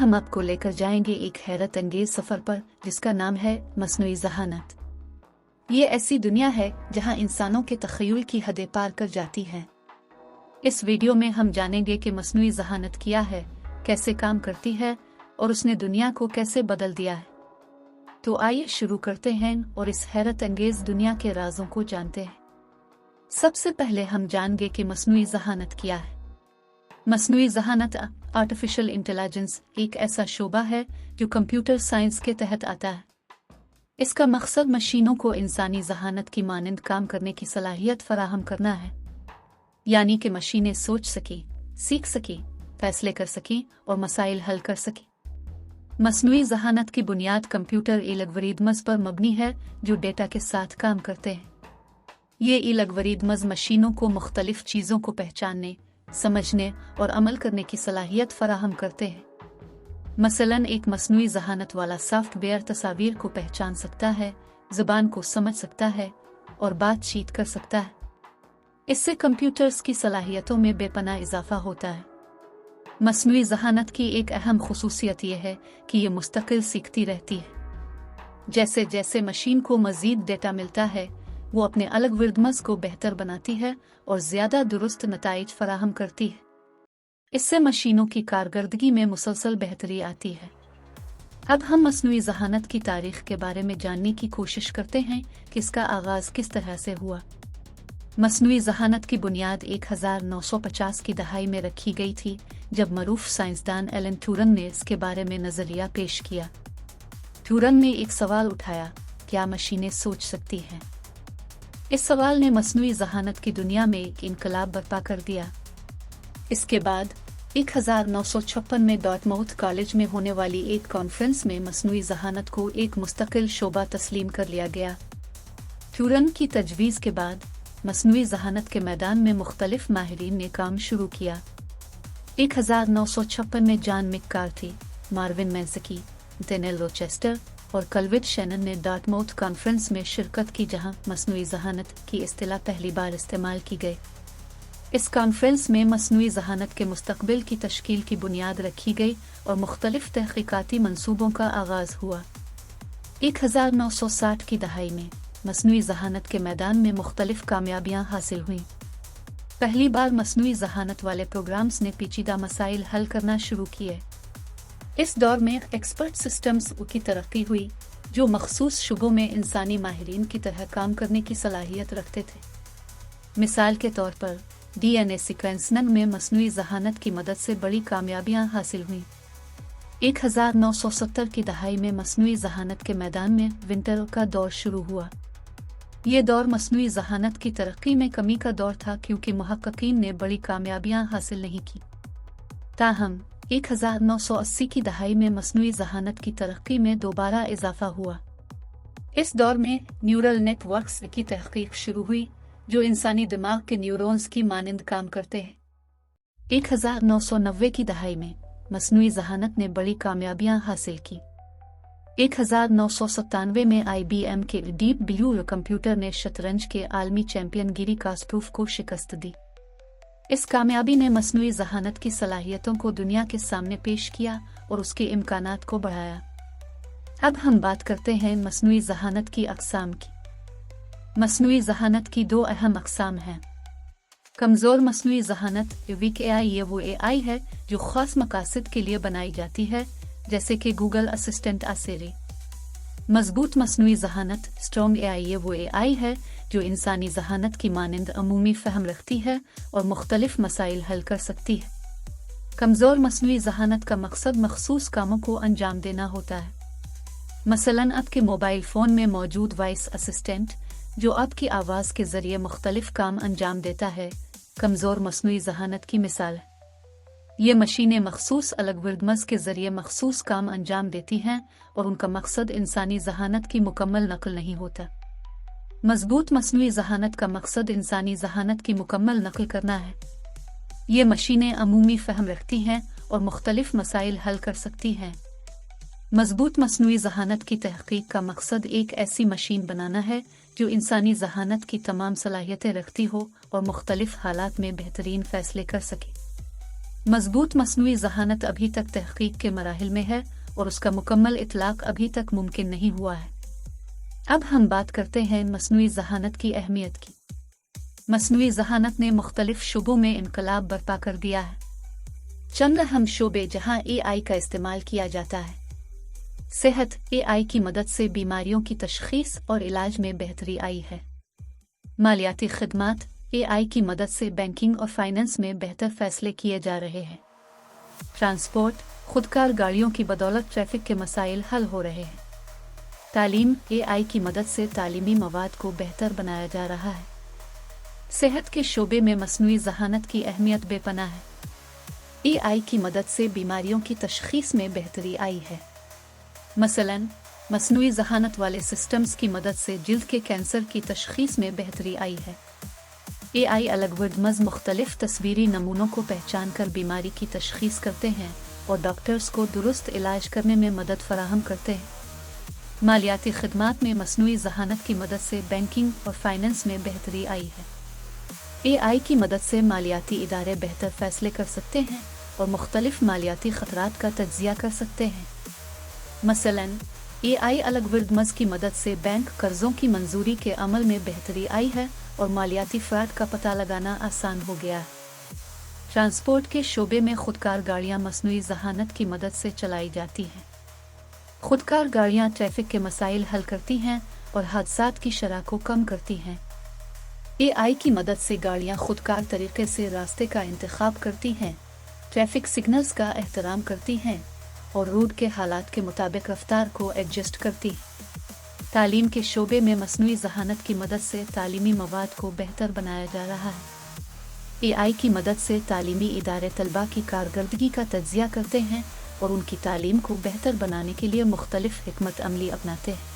हम आपको लेकर जाएंगे एक हैरत अंगेज सफर पर जिसका नाम है मस्नुई ज़हानत। ये ऐसी दुनिया है जहां इंसानों के तख़य्युल की हदें पार कर जाती हैं। इस वीडियो में हम जानेंगे कि मस्नुई ज़हानत क्या है, कैसे काम करती है और उसने दुनिया को कैसे बदल दिया है। तो आइए शुरू करते हैं और इस हैरत अंगेज दुनिया के राजों को जानते हैं। सबसे पहले हम जानेंगे कि मस्नुई ज़हानत क्या है। मस्नुई ज़हानत आर्टिफिशियल इंटेलिजेंस एक ऐसा शोबा है जो कंप्यूटर साइंस के तहत आता है। इसका मकसद मशीनों को इंसानी ज़हानत की मानंद काम करने की सलाहियत फराहम करना है, यानी कि मशीनें सोच सकें, सीख सकें, फैसले कर सकें और मसाइल हल कर सकें। मस्नुई ज़हानत की बुनियाद कंप्यूटर एल्गोरिदम्स पर मबनी है जो डेटा के साथ काम करते हैं। ये एल्गोरिदम्स मशीनों को मुख्तलिफ चीज़ों को पहचानने, समझने और अमल करने की सलाहियत फराहम करते हैं। मसलन एक मस्नुई ज़हानत वाला सॉफ्टवेयर तस्वीर को पहचान सकता है, ज़बान को समझ सकता है और बातचीत कर सकता है। इससे कंप्यूटर्स की सलाहियतों में बेपनाह इजाफा होता है। मस्नुई ज़हानत की एक अहम खुसूसियत यह है कि ये मुस्तकिल सीखती रहती है। जैसे जैसे मशीन को मज़ीद डेटा मिलता है, वो अपने एल्गोरिदम्स को बेहतर बनाती है और ज़्यादा दुरुस्त नताइज फराहम करती है। इससे मशीनों की कारकर्दगी में मुसलसल बेहतरी आती है। अब हम मस्नुई ज़हानत की तारीख़ के बारे में जानने की कोशिश करते हैं कि इसका आगाज़ किस तरह से हुआ। मस्नुई ज़हानत की बुनियाद 1950 की दहाई में रखी गई थी, जब मरूफ साइंसदान एलन ट्यूरिंग ने इसके बारे में नज़रिया पेश किया। ट्यूरिंग ने एक सवाल उठाया, क्या मशीनें सोच सकती हैं? इस सवाल ने मस्नुई ज़हानत की दुनिया में एक इनकलाब बर्पा कर दिया। इसके बाद 1956 में डॉर्टमाउथ कॉलेज में होने वाली एक कॉन्फ्रेंस में मस्नुई ज़हानत को एक मुस्तकिल शोबा तस्लीम कर लिया गया। ट्यूरिंग की तजवीज़ के बाद मस्नुई ज़हानत के मैदान में मुख्तलिफ माहिरीन ने काम शुरू किया। 1956 में John McCarthy, Marvin Minsky, Daniel Rochester और कल्विड शैनन ने डॉर्टमाउथ कॉन्फ्रेंस में शिरकत की, जहां मस्नुई ज़हानत की इस्तिलाह पहली बार इस्तेमाल की गई। इस कॉन्फ्रेंस में मस्नुई ज़हानत के मुस्तकबिल की तश्कील की बुनियाद रखी गई और मुख्तलिफ तहक़ीक़ाती मंसूबों का आगाज़ हुआ। 1960 की दहाई में मस्नुई ज़हानत के मैदान में मुख्तलिफ कामयाबियाँ हासिल हुईं। पहली बार मस्नुई ज़हानत वाले प्रोग्राम्स ने पेचीदा मसाइल हल करना शुरू किए। इस दौर में एक्सपर्ट सिस्टम्स की तरक्की हुई जो मखसूस शुबों में इंसानी माहिरीन की तरह काम करने की सलाहियत रखते थे। मिसाल के तौर पर DNA सीक्वेंसिंग में मस्नुई ज़हानत की मदद से बड़ी कामयाबियाँ हासिल हुईं। 1970 की दहाई में मस्नुई ज़हानत के मैदान में विंटर का दौर शुरू हुआ। ये दौर मस्नुई ज़हानत की तरक्की में कमी का दौर था, क्योंकि मुहक्किकीन ने बड़ी कामयाबियाँ हासिल नहीं की। ताहम 1980 की दहाई में मस्नुई ज़हानत की तरक्की में दोबारा इजाफा हुआ। इस दौर में न्यूरल नेटवर्क्स की तहकीक शुरू हुई जो इंसानी दिमाग के न्यूरॉन्स की मानंद काम करते हैं। 1990 की दहाई में मस्नुई ज़हानत ने बड़ी कामयाबियां हासिल की। 1997 में IBM के डीप ब्लू कंप्यूटर ने शतरंज के आलमी चैंपियन गैरी कास्परोव को शिकस्त दी। इस कामयाबी ने मस्नुई ज़हानत की सलाहियतों को दुनिया के सामने पेश किया और उसके इम्कानात को बढ़ाया। अब हम बात करते हैं मस्नुई ज़हानत की अक़साम की। मस्नुई ज़हानत की दो अहम अक़साम हैं। कमज़ोर मस्नुई ज़हानत वीक AI, ये वो AI है जो ख़ास मकासद के लिए बनाई जाती है, जैसे कि गूगल असिस्टेंट सिरी। मज़बूत मस्नुई ज़हानत स्ट्रॉन्ग AI, ये वो AI है जो इंसानी ज़हानत की मानंद अमूमी फ़हम रखती है और मुख्तलिफ मसाइल हल कर सकती है। कमज़ोर मस्नुई ज़हानत का मकसद मखसूस कामों को अंजाम देना होता है। मसलन आपके मोबाइल फ़ोन में मौजूद वॉइस असिस्टेंट जो आपकी आवाज़ के ज़रिए मुख्तलिफ काम अंजाम देता है, कमज़ोर मस्नुई ज़हानत की मिसाल है। ये मशीनें मखसूस एल्गोरिदम्स के ज़रिए मखसूस काम अंजाम देती हैं और उनका मकसद इंसानी ज़हानत की मुकम्मल नकल नहीं होता। मज़बूत मस्नुई ज़हानत का मकसद इंसानी ज़हानत की मुकम्मल नकल करना है। ये मशीनें अमूमी फ़हम रखती हैं और मुख्तलिफ मसाइल हल कर सकती हैं। मज़बूत मस्नुई ज़हानत की तहक़ीक़ का मकसद एक ऐसी मशीन बनाना है जो इंसानी ज़हानत की तमाम सलाहियतें रखती हो और मुख्तलिफ हालात में बेहतरीन फ़ैसले कर सके। मजबूत मसनूई ज़हानत अभी तक तहकीक के मराहिल में है और उसका मुकम्मल इतलाक अभी तक मुमकिन नहीं हुआ है। अब हम बात करते हैं मसनूई ज़हानत की अहमियत की। मसनूई ज़हानत ने मुख्तलिफ शुबों में इनकलाब बर्पा कर दिया है। चंद अहम शोबे जहां AI का इस्तेमाल किया जाता है। सेहत, AI की मदद से बीमारियों की तशखीस और इलाज में बेहतरी आई है। मालियाती खिदमात, AI की मदद से बैंकिंग और फाइनेंस में बेहतर फैसले किए जा रहे हैं। ट्रांसपोर्ट, खुदकार गाड़ियों की बदौलत ट्रैफिक के मसाइल हल हो रहे हैं। तालीम, AI की मदद से तालीमी मवाद को बेहतर बनाया जा रहा है। सेहत के शोबे में मसनूई ज़हानत की अहमियत बेपनाह है। AI की मदद से बीमारियों की तशखीस में बेहतरी आई है। मसलन, मसनूई ज़हानत वाले सिस्टम्स की मदद से जिल्द के कैंसर की तशखीस में बेहतरी आई है। AI अलगवडमज़ मुख्तलिफ तस्वीरी नमूनों को पहचान कर बीमारी की तशखीस करते हैं और डॉक्टर्स को दुरुस्त इलाज करने में मदद फराहम करते हैं। मालियाती खिदमात में मसनूई ज़हानत की मदद से बैंकिंग और फाइनेंस में बेहतरी आई है। AI की मदद से मालियाती इदारे बेहतर फैसले कर सकते हैं और मुख्तलिफ मालियाती ख़तरात का तज्ज़िया कर सकते हैं। मसलन, AI अलगवडमज़ की मदद से बैंक कर्ज़ों की मंजूरी के अमल में बेहतरी आई है और मालियाती फ्रॉड का पता लगाना आसान हो गया है। ट्रांसपोर्ट के शोबे में खुदकार गाड़ियां मसनूई ज़हानत की मदद से चलाई जाती हैं। खुदकार गाड़ियां ट्रैफिक के मसाइल हल करती हैं और हादसात की शरह को कम करती हैं। AI की मदद से गाड़ियां खुदकार तरीके से रास्ते का इंतखाब करती हैं, ट्रैफिक सिग्नल्स का एहतराम करती हैं और रोड के हालात के मुताबिक रफ्तार को एडजस्ट करती हैं। तालीम के शोबे में मसनूई ज़हानत की मदद से तालीमी मवाद को बेहतर बनाया जा रहा है। AI की मदद से तालीमी इदारे तलबा की कारकर्दगी का तज्ज़िया करते हैं और उनकी तालीम को बेहतर बनाने के लिए मुख्तलिफ हिकमत अमली अपनाते हैं।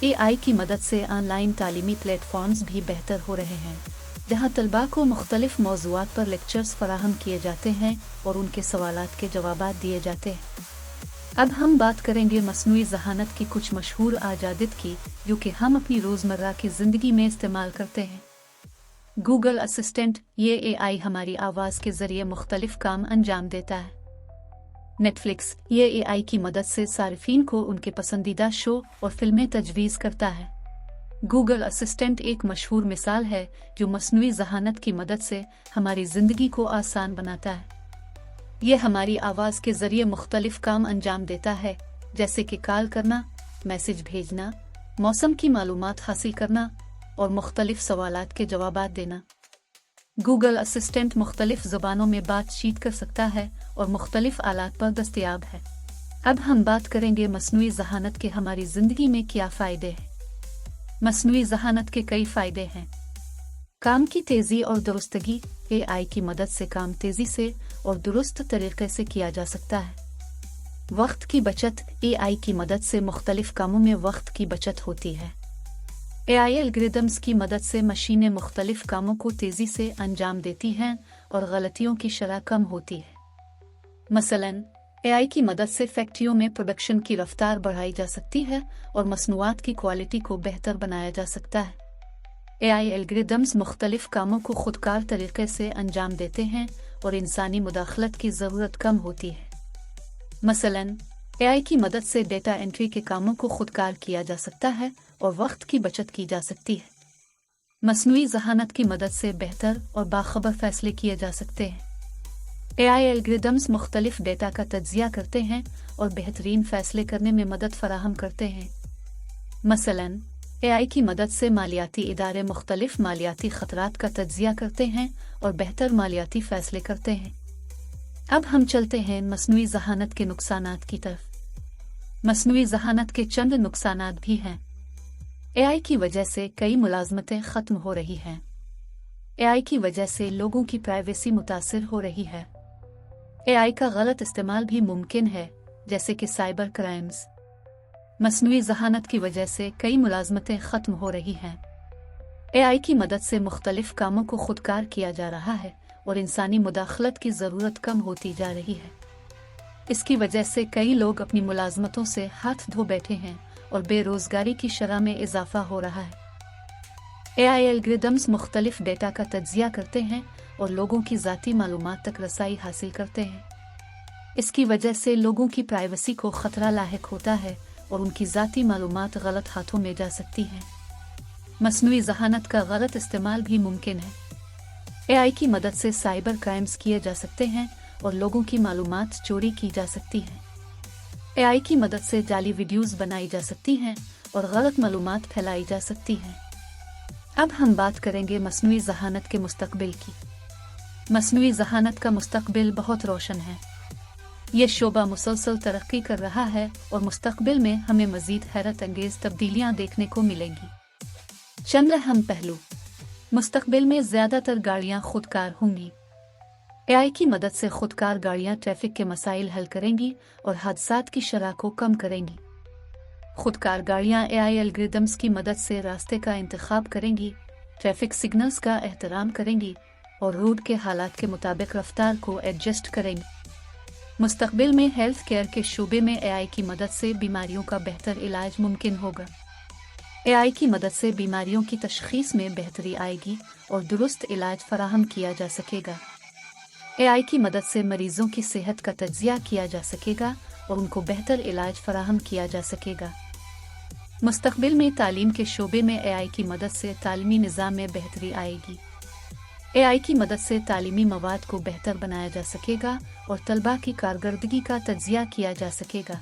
AI की मदद से ऑनलाइन तालीमी प्लेटफॉर्म्स भी बेहतर हो रहे हैं, जहां तलबा को मुख्तलिफ मौज़ूआत पर लेक्चर्स फराहम किए जाते हैं और उनके सवालात के जवाबात दिए जाते हैं। अब हम बात करेंगे मसनूई ज़हानत की कुछ मशहूर आजादित की, जो कि हम अपनी रोज़मर्रा की ज़िंदगी में इस्तेमाल करते हैं। गूगल असिस्टेंट, ये AI हमारी आवाज़ के ज़रिए मुख्तलिफ काम अंजाम देता है। नेटफ्लिक्स, ये AI की मदद से सारिफीन को उनके पसंदीदा शो और फिल्में तजवीज़ करता है। गूगल असिस्टेंट एक मशहूर मिसाल है जो मसनूई ज़हानत की मदद से हमारी ज़िंदगी को आसान बनाता है। ये हमारी आवाज़ के ज़रिए मुख्तलिफ काम अंजाम देता है, जैसे कि कॉल करना, मैसेज भेजना, मौसम की मालूमात हासिल करना और मुख्तलिफ सवालात के जवाबात देना। गूगल असिस्टेंट मुख्तलिफ ज़ुबानों में बातचीत कर सकता है और मुख्तलिफ आलात पर दस्तयाब है। अब हम बात करेंगे मसनूई ज़हानत के हमारी ज़िंदगी में क्या फ़ायदे हैं। मसनूई ज़हानत के कई फ़ायदे हैं। काम की तेज़ी और दुरुस्तगी, AI की मदद से काम तेज़ी से और दुरुस्त तरीके से किया जा सकता है। वक्त की बचत, AI की मदद से मुख्तलिफ कामों में वक्त की बचत होती है। AI एल्गोरिदम्स की मदद से मशीनें मुख्तलिफ कामों को तेज़ी से अंजाम देती हैं और गलतियों की शरह कम होती है। मसलन, AI की मदद से फैक्ट्रियों में प्रोडक्शन की रफ्तार बढ़ाई जा सकती है और मसनूआत की क्वालिटी को बेहतर बनाया जा सकता है। AI एल्गोरिदम्स मुख्तलिफ कामों को खुदकार तरीके से अंजाम देते हैं और इंसानी मुदाखलत की ज़रूरत कम होती है। मसलन, AI की मदद से डेटा एंट्री के कामों को खुदकार किया जा सकता है और वक्त की बचत की जा सकती है। मसनूई ज़हानत की मदद से बेहतर और बाखबर फैसले किए जा सकते हैं। AI एल्गोरिदम्स मुख्तलिफ डेटा का तज्ज़िया करते हैं और बेहतरीन फैसले करने में मदद फराहम करते हैं। मसलन, AI की मदद से मालियाती इदारे मुख्तलिफ मालियाती ख़तरात का तज्ज़िया करते हैं और बेहतर मालियाती फैसले करते हैं। अब हम चलते हैं मसनूई ज़हानत के नुकसानात की तरफ। मसनूई ज़हानत के चंद नुकसानात भी हैं। AI की वजह से कई मुलाज़मतें ख़त्म हो रही हैं। AI की वजह से लोगों की प्राइवेसी मुतासिर हो रही है। AI का गलत इस्तेमाल भी मुमकिन है, जैसे कि साइबर क्राइम्स। मसनूई ज़हानत की वजह से कई मुलाज़मतें ख़त्म हो रही हैं। AI की मदद से मुख्तलिफ कामों को खुदकार किया जा रहा है और इंसानी मुदाखलत की ज़रूरत कम होती जा रही है। इसकी वजह से कई लोग अपनी मुलाज़मतों से हाथ धो बैठे हैं और बेरोज़गारी की शरह में इजाफा हो रहा है। AI एल्गोरिदम्स मुख्तलिफ डेटा का तज्जिया करते हैं और लोगों की ज़ाती मालूमात तक रसाई हासिल करते हैं। इसकी वजह से लोगों की प्राइवेसी को ख़तरा लाहिक होता है और उनकी ज़ाती मालूमात गलत हाथों में जा सकती हैं। मसनूई ज़हानत का गलत इस्तेमाल भी मुमकिन है। AI की मदद से साइबर क्राइम्स किए जा सकते हैं और लोगों की मालूमात चोरी की जा सकती है। AI की मदद से जाली वीडियोस बनाई जा सकती हैं और गलत मालूमात फैलाई जा सकती हैं। अब हम बात करेंगे मसनूई ज़हानत के मुस्तकबिल की। मसनूई ज़हानत का मुस्तकबिल बहुत रोशन है। ये शोबा मुसलसल तरक्की कर रहा है और मुस्तकबिल में हमें मज़ीद हैरत अंगेज़ तब्दीलियाँ देखने को मिलेंगी। चंद अहम पहलू। मुस्तकबिल में ज़्यादातर गाड़ियाँ खुदकार होंगी। AI की मदद से खुदकार गाड़ियाँ ट्रैफिक के मसाइल हल करेंगी और हादसात की शरह को कम करेंगी। खुदकार गाड़ियाँ AI एल्गोरिदम्स की मदद से रास्ते का इंतखाब करेंगी, ट्रैफिक सिग्नल्स का एहतराम करेंगी और रोड के हालात के मुताबिक रफ्तार को एडजस्ट करेंगी। मुस्तकबिल में हेल्थ केयर के शोबे में AI की मदद से बीमारियों का बेहतर इलाज मुमकिन होगा। AI की मदद से बीमारियों की तशख़ीस में बेहतरी आएगी और दुरुस्त इलाज फराहम किया जा सकेगा। AI की मदद से मरीजों की सेहत का तज्जिया किया जा सकेगा और उनको बेहतर इलाज फराहम किया जा सकेगा। मुस्तकबिल में तालीम के शोबे में AI की मदद से तालीमी निज़ाम में बेहतरी आएगी। AI की मदद से तालीमी मवाद को बेहतर बनाया जा सकेगा और तलबा की कारकर्दगी का तज्जिया किया जा सकेगा।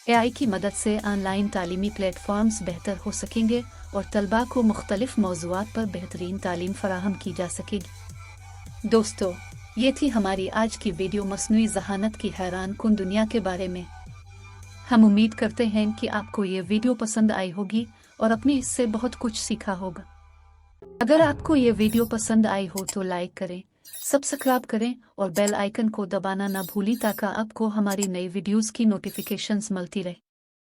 AI की मदद से ऑनलाइन तालीमी प्लेटफॉर्म्स बेहतर हो सकेंगे और तलबा को मुख्तलिफ मौज़ूआत पर बेहतरीन तालीम फराहम की जा सकेगी। दोस्तों, ये थी हमारी आज की वीडियो मसनूई ज़हानत की हैरान कुन दुनिया के बारे में। हम उम्मीद करते हैं कि आपको ये वीडियो पसंद आई होगी और अपने इससे बहुत कुछ सीखा होगा। अगर आपको ये वीडियो पसंद आई हो तो लाइक करें, सब्सक्राइब करें और बेल आइकन को दबाना ना भूलें ताकि आपको हमारी नई वीडियोस की नोटिफिकेशंस मिलती रहे।